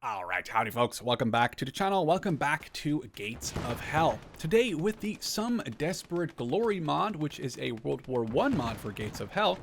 Alright, howdy folks, welcome back to the channel, welcome back to Gates of Hell. Today with the Some Desperate Glory mod, which is a World War I mod for Gates of Hell,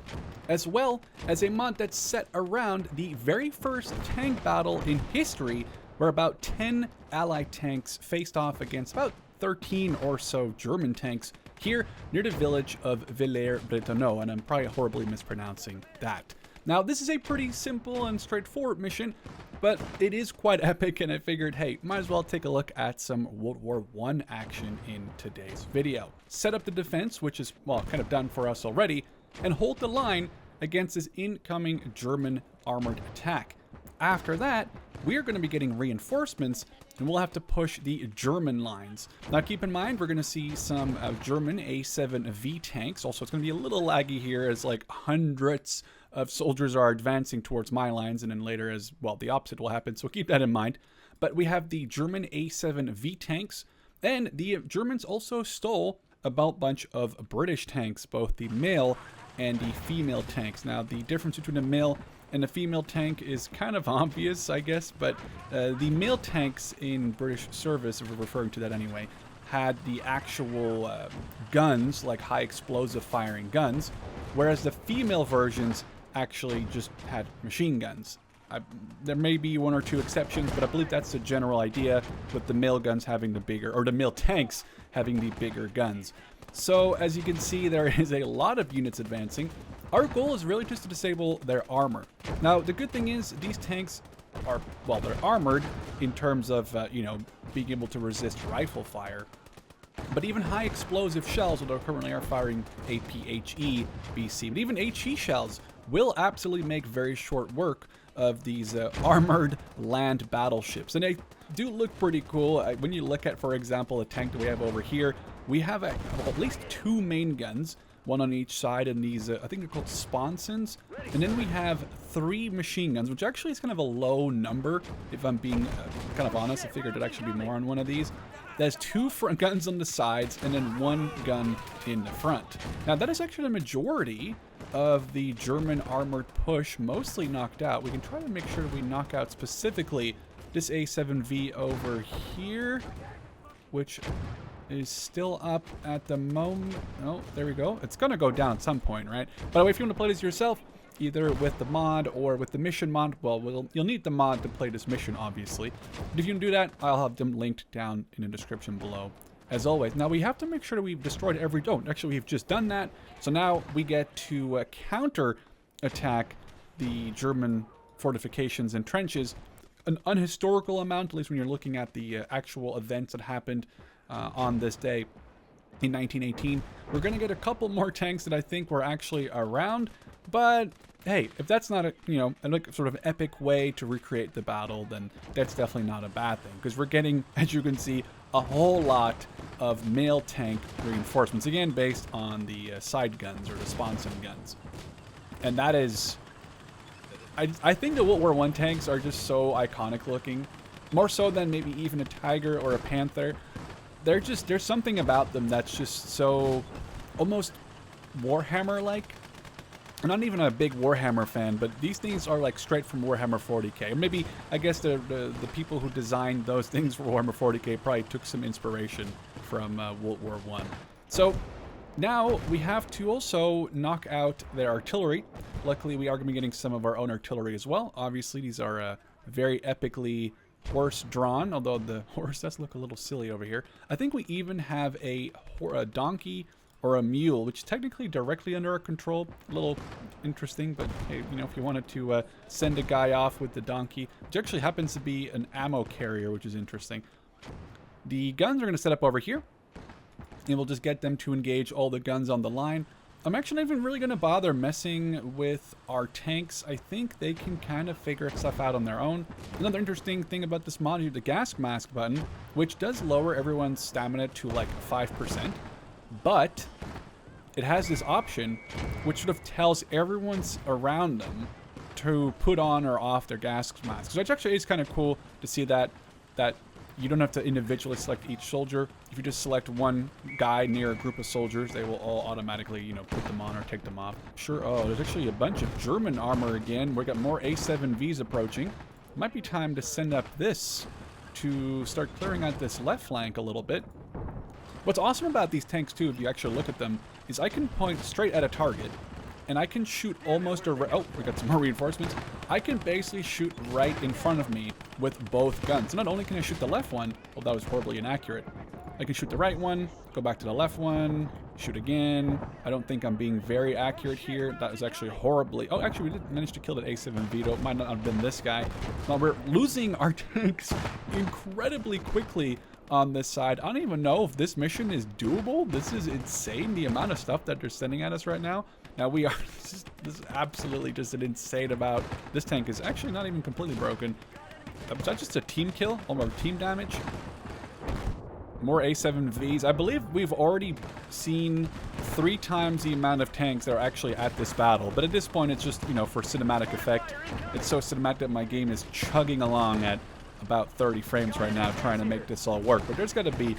as well as a mod that's set around the very first tank battle in history, where about 10 Allied tanks faced off against about 13 or so German tanks here near the village of Villers-Bretonneux, and I'm probably horribly mispronouncing that. Now, this is a pretty simple and straightforward mission, but it is quite epic, and I figured, hey, might as well take a look at some World War I action in today's video. Set up the defense, which is, well, kind of done for us already, and hold the line against this incoming German armored attack. After that, we're going to be getting reinforcements, and we'll have to push the German lines. Now, keep in mind, we're going to see some German A7V tanks. Also, it's going to be a little laggy here as, like, hundreds of soldiers are advancing towards my lines, and then later as well, the opposite will happen, so keep that in mind. But we have the German A7V tanks, and the Germans also stole a bunch of British tanks, both the male and the female tanks. Now, the difference between the male and the female tank is kind of obvious, I guess, but the male tanks in British service, if we're referring to that anyway, had the actual guns, like high explosive firing guns, whereas the female versions actually just had machine guns. There may be one or two exceptions, but I believe that's the general idea, with the male guns having the bigger, or the male tanks having the bigger guns. So as you can see, there is a lot of units advancing. Our goal is really just to disable their armor. Now, the good thing is these tanks are, well, they're armored in terms of, you know, being able to resist rifle fire. But even high explosive shells, although currently are firing APHE BC, but even HE shells will absolutely make very short work of these armored land battleships. And they do look pretty cool. When you look at, for example, the tank that we have over here, we have at least two main guns, one on each side, and these, I think they're called sponsons. And then we have three machine guns, which actually is kind of a low number, if I'm being kind of honest. I figured it'd actually be more on one of these. There's two front guns on the sides and then one gun in the front. Now, that is actually the majority of the German armored push, mostly knocked out. We can try to make sure we knock out specifically this A7V over here, which is still up at the moment. Oh, there we go. It's going to go down at some point, right? By the way, if you want to play this yourself, either with the mod or with the mission mod, well, you'll need the mod to play this mission, obviously. But if you can do that, I'll have them linked down in the description below, as always. Now, we have to make sure that we've destroyed every... Oh, actually, we've just done that. So now we get to counter-attack the German fortifications and trenches. An unhistorical amount, at least when you're looking at the actual events that happened on this day in 1918. We're going to get a couple more tanks that I think were actually around, but hey, if that's not a, you know, a sort of epic way to recreate the battle, then that's definitely not a bad thing, because we're getting, as you can see, a whole lot of male tank reinforcements, again based on the side guns or the sponson guns. And that is, I think the World War I tanks are just so iconic looking, more so than maybe even a Tiger or a Panther. There's something about them that's just so almost Warhammer-like. I'm not even a big Warhammer fan, but these things are like straight from Warhammer 40k. Or maybe, I guess the people who designed those things for Warhammer 40k probably took some inspiration from World War I. So now we have to also knock out their artillery. Luckily, we are going to be getting some of our own artillery as well. Obviously, these are very epically horse-drawn, although the horse does look a little silly over here. I think we even have a donkey or a mule, which is technically directly under our control. A little interesting, but hey, you know, if you wanted to send a guy off with the donkey, which actually happens to be an ammo carrier, which is interesting. The guns are going to set up over here, and we'll just get them to engage all the guns on the line. I'm actually not even really going to bother messing with our tanks. I think they can kind of figure stuff out on their own. Another interesting thing about this mod is the gas mask button, which does lower everyone's stamina to like 5%. But it has this option which sort of tells everyone's around them to put on or off their gas masks, which actually is kind of cool to see that you don't have to individually select each soldier. If you just select one guy near a group of soldiers, they will all automatically, you know, put them on or take them off. Sure. Oh, there's actually a bunch of German armor again. We got more A7Vs approaching. might be time to send up this to start clearing out this left flank a little bit. What's awesome about these tanks, too, if you actually look at them, is I can point straight at a target, and I can shoot almost oh, we got some more reinforcements. I can basically shoot right in front of me with both guns. Not only can I shoot the left one, well, that was horribly inaccurate. I can shoot the right one, go back to the left one, shoot again. I don't think I'm being very accurate here. That was actually horribly... Oh, actually, we did manage to kill that A7 Vito. It might not have been this guy. Now, we're losing our tanks incredibly quickly on this side. I don't even know if this mission is doable. This is insane, the amount of stuff that they're sending at us right now. Now, we are... This is absolutely just an insane amount. This tank is actually not even completely broken. Was that just a team kill? Or team damage? More A7Vs. I believe we've already seen 3 times the amount of tanks that are actually at this battle. But at this point, it's just, you know, for cinematic effect. It's so cinematic that my game is chugging along at about 30 frames right now, trying to make this all work. But there's got to be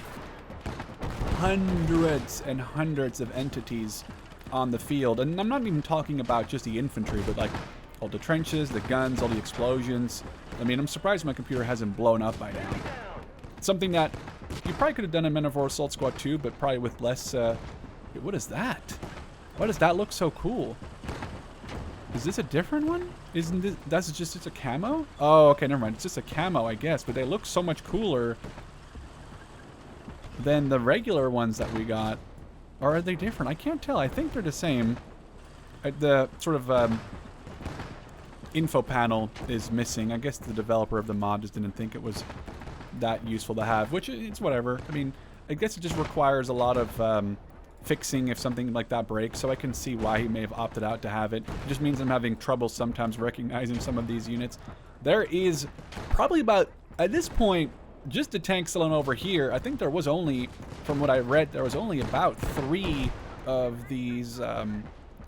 hundreds and hundreds of entities on the field. And I'm not even talking about just the infantry, but like all the trenches, the guns, all the explosions. I mean, I'm surprised my computer hasn't blown up by now. Something that you probably could have done in Men of War Assault Squad 2, but probably with less, what is that? Why does that look so cool? Is this a different one? Isn't this, that's just, it's a camo? Oh, okay, never mind. It's just a camo, I guess, but they look so much cooler than the regular ones that we got. Or are they different? I can't tell. I think they're the same. The sort of, info panel is missing. I guess the developer of the mod just didn't think it was that useful to have, which it's whatever. I mean, I guess it just requires a lot of fixing if something like that breaks, so I can see why he may have opted out to have it. It just means I'm having trouble sometimes recognizing some of these units. There is probably about, at this point, just the tank still on over here. I think there was only, from what I read, there was only about 3 of these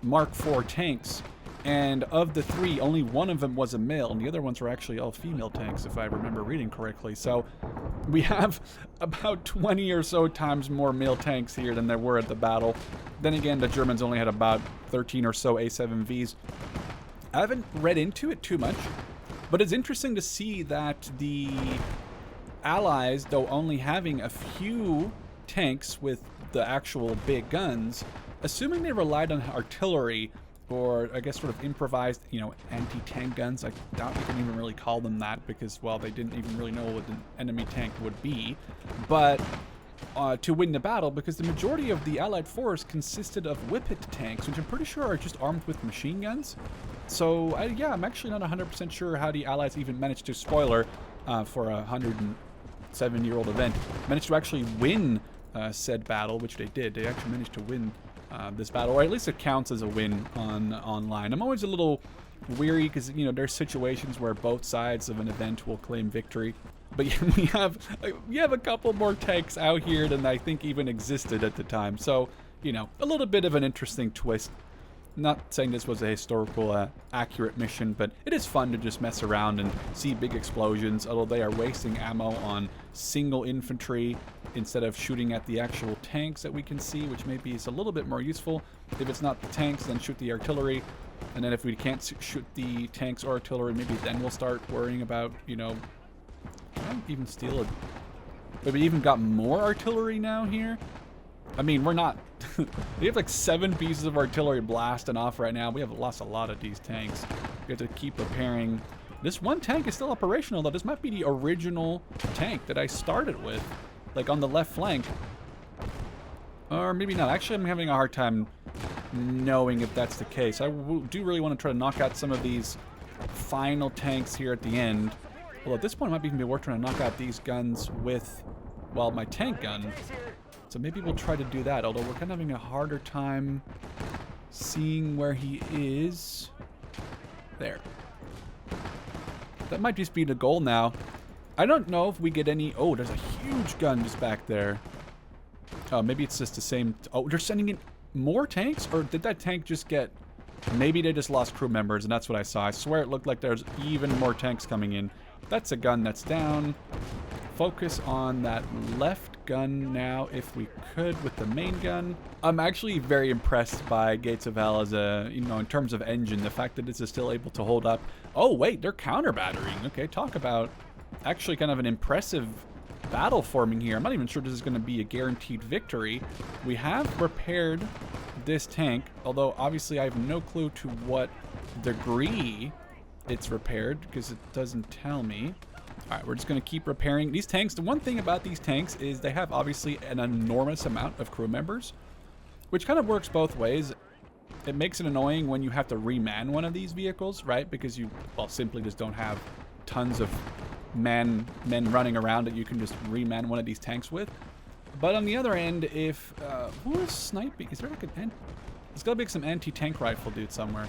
Mark IV tanks. And of the 3, only one of them was a male, and the other ones were actually all female tanks, if I remember reading correctly. So we have about 20 or so times more male tanks here than there were at the battle. Then again, the Germans only had about 13 or so A7Vs. I haven't read into it too much, but it's interesting to see that the Allies, though only having a few tanks with the actual big guns, assuming they relied on artillery, or I guess sort of improvised, you know, anti-tank guns. I doubt you can even really call them that because, well, they didn't even really know what an enemy tank would be. But to win the battle, because the majority of the Allied force consisted of whippet tanks, which I'm pretty sure are just armed with machine guns. So, yeah, I'm actually not 100% sure how the Allies even managed to, spoiler, for a 107-year-old event, managed to actually win said battle, which they did. They actually managed to win this battle, or at least it counts as a win on online. I'm always a little weary because, you know, there's situations where both sides of an event will claim victory. But yeah, we have a couple more tanks out here than I think even existed at the time. So, you know, a little bit of an interesting twist. Not saying this was a historical accurate mission, but it is fun to just mess around and see big explosions, although they are wasting ammo on single infantry instead of shooting at the actual tanks that we can see, which maybe is a little bit more useful. If it's not the tanks, then shoot the artillery. And then if we can't shoot the tanks or artillery, maybe then we'll start worrying about, you know, can I even steal it? Maybe even got more artillery now here? I mean, we're not... we have like 7 pieces of artillery blasting off right now. We have lost a lot of these tanks. We have to keep repairing. This one tank is still operational, though. This might be the original tank that I started with, like on the left flank. Or maybe not. Actually, I'm having a hard time knowing if that's the case. I do really want to try to knock out some of these final tanks here at the end. Well, at this point, it might even be worth trying to knock out these guns with, well, my tank gun. So maybe we'll try to do that, although we're kind of having a harder time seeing where he is. There. That might just be the goal now. I don't know if we get any... Oh, there's a huge gun just back there. Oh, maybe it's just the same... Oh, they're sending in more tanks? Or did that tank just get... Maybe they just lost crew members, and that's what I saw. I swear it looked like there's even more tanks coming in. That's a gun that's down. focus on that left gun now if we could with the main gun. I'm actually very impressed by Gates of Hell as a, you know, in terms of engine, the fact that this is still able to hold up. Oh wait, they're counter battering. Okay, talk about actually kind of an impressive battle forming here. I'm not even sure this is going to be a guaranteed victory. We have repaired this tank, although obviously I have no clue to what degree it's repaired because it doesn't tell me. All right, we're just going to keep repairing these tanks. The one thing about these tanks is they have obviously an enormous amount of crew members, which kind of works both ways. It makes it annoying when you have to reman one of these vehicles, right? Because you, well, simply just don't have tons of men running around that you can just reman one of these tanks with. But on the other end, if who is sniping? Is there like there's gotta be some anti-tank rifle dude somewhere.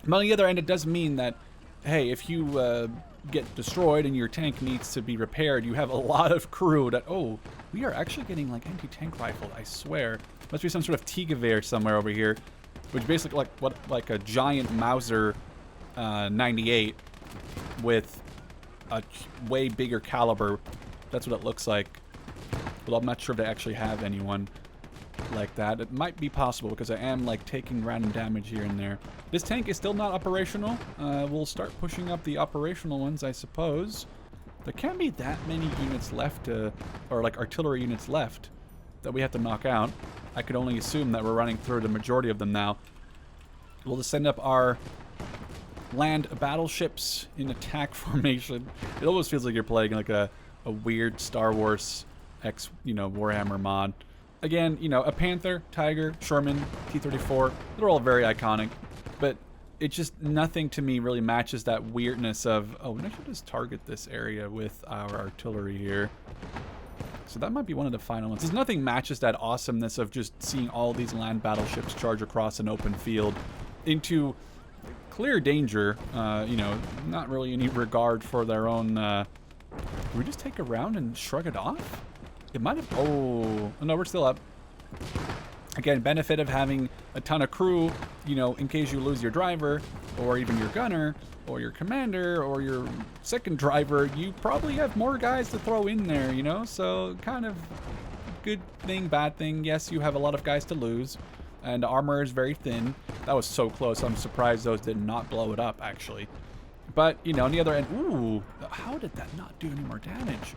But on the other end, it does mean that, hey, if you get destroyed and your tank needs to be repaired, you have a lot of crew that, oh, we are actually getting like anti-tank rifle, I swear. Must be some sort of T-Gewehr somewhere over here, which basically like a giant Mauser 98 with a way bigger caliber. That's what it looks like. Well, I'm not sure if they actually have anyone like that. It might be possible because I am like taking random damage here and there. This tank is still not operational. We'll start pushing up the operational ones, I suppose. There can't be that many units left, or like artillery units left that we have to knock out. I could only assume that we're running through the majority of them now. We'll just send up our land battleships in attack formation. It almost feels like you're playing like a weird Star Wars X, you know, Warhammer mod. Again, you know, a Panther, Tiger, Sherman, T-34, they're all very iconic, but it's just nothing to me really matches that weirdness of, oh, we should just target this area with our artillery here. So that might be one of the final ones. There's nothing matches that awesomeness of just seeing all these land battleships charge across an open field into clear danger, you know, not really any regard for their own, do we just take a round and shrug it off? It might have, oh, no, we're still up. Again, benefit of having a ton of crew, you know, in case you lose your driver, or even your gunner, or your commander, or your second driver, you probably have more guys to throw in there, you know? So, kind of good thing, bad thing. Yes, you have a lot of guys to lose, and the armor is very thin. That was so close. I'm surprised those did not blow it up, actually. But, you know, on the other end, ooh, how did that not do any more damage?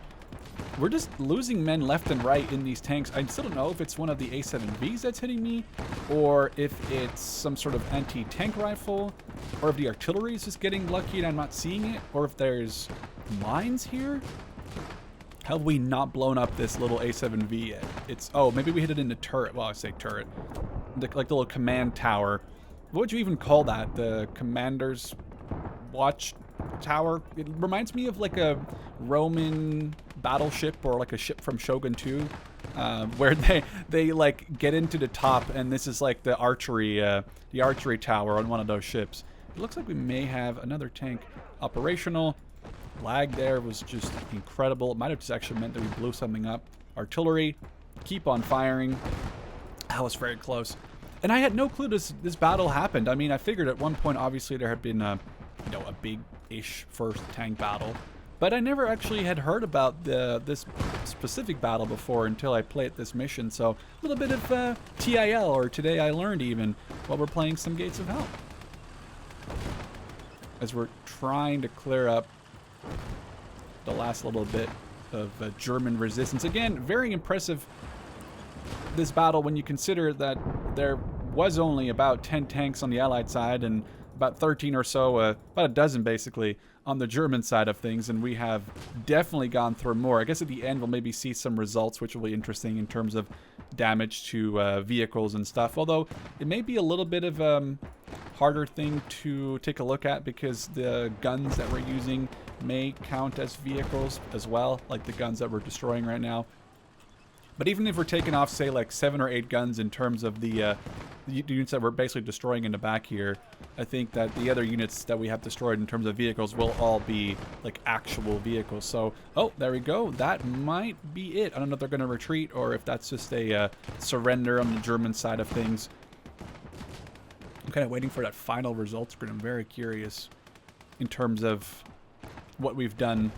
We're just losing men left and right in these tanks. I still don't know if it's one of the A7Vs that's hitting me, or if it's some sort of anti-tank rifle, or if the artillery is just getting lucky and I'm not seeing it, or if there's mines here. How have we not blown up this little A7V yet? It's, oh, maybe we hit it in the turret. Well, I say turret. Like the little command tower. What would you even call that? The commander's watch tower? It reminds me of like a Roman battleship or like a ship from Shogun 2, where they like get into the top, and this is like the archery tower on one of those ships. It looks like we may have another tank operational. Lag there was just incredible. It might have just actually meant that we blew something up. Artillery, keep on firing. That was very close. And I had no clue this battle happened. I mean, I figured at one point, obviously, there had been a, you know, a big-ish first tank battle. But I never actually had heard about this specific battle before until I played this mission. So a little bit of TIL, or Today I Learned even, while we're playing some Gates of Hell. As we're trying to clear up the last little bit of German resistance. Again, very impressive, this battle, when you consider that there was only about 10 tanks on the Allied side and about 13 or so, about a dozen basically, on the German side of things, and we have definitely gone through more. I guess at the end we'll maybe see some results which will be interesting in terms of damage to vehicles and stuff, although it may be a little bit of a harder thing to take a look at because the guns that we're using may count as vehicles as well, like the guns that we're destroying right now. But even if we're taking off, say, like 7 or 8 guns in terms of the units that we're basically destroying in the back here, I think that the other units that we have destroyed in terms of vehicles will all be, like, actual vehicles. So, oh, there we go. That might be it. I don't know if they're going to retreat or if that's just a surrender on the German side of things. I'm kind of waiting for that final result screen. I'm very curious in terms of what we've done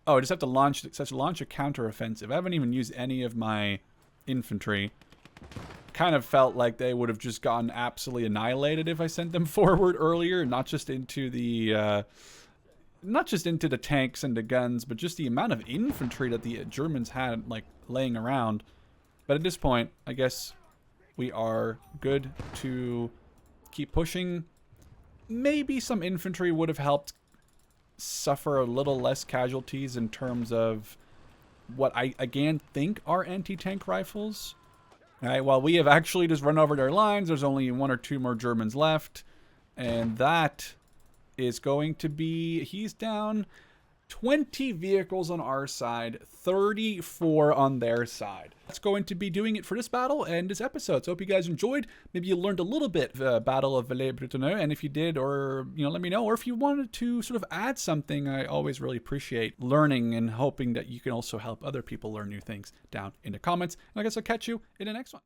Oh, I just have to launch a counteroffensive. I haven't even used any of my infantry. Kind of felt like they would have just gotten absolutely annihilated if I sent them forward earlier, not just into the tanks and the guns, but just the amount of infantry that the Germans had like laying around. But at this point, I guess we are good to keep pushing. Maybe some infantry would have helped suffer a little less casualties in terms of what I again think are anti-tank rifles. All right, well, we have actually just run over their lines. There's only 1 or 2 more Germans left, and that is going to be, he's down 20 vehicles on our side, 34 on their side. That's going to be doing it for this battle and this episode. So I hope you guys enjoyed. Maybe you learned a little bit Battle of Villers-Bretonneux, and if you did, or let me know. Or if you wanted to sort of add something, I always really appreciate learning and hoping that you can also help other people learn new things down in the comments. And I guess I'll catch you in the next one.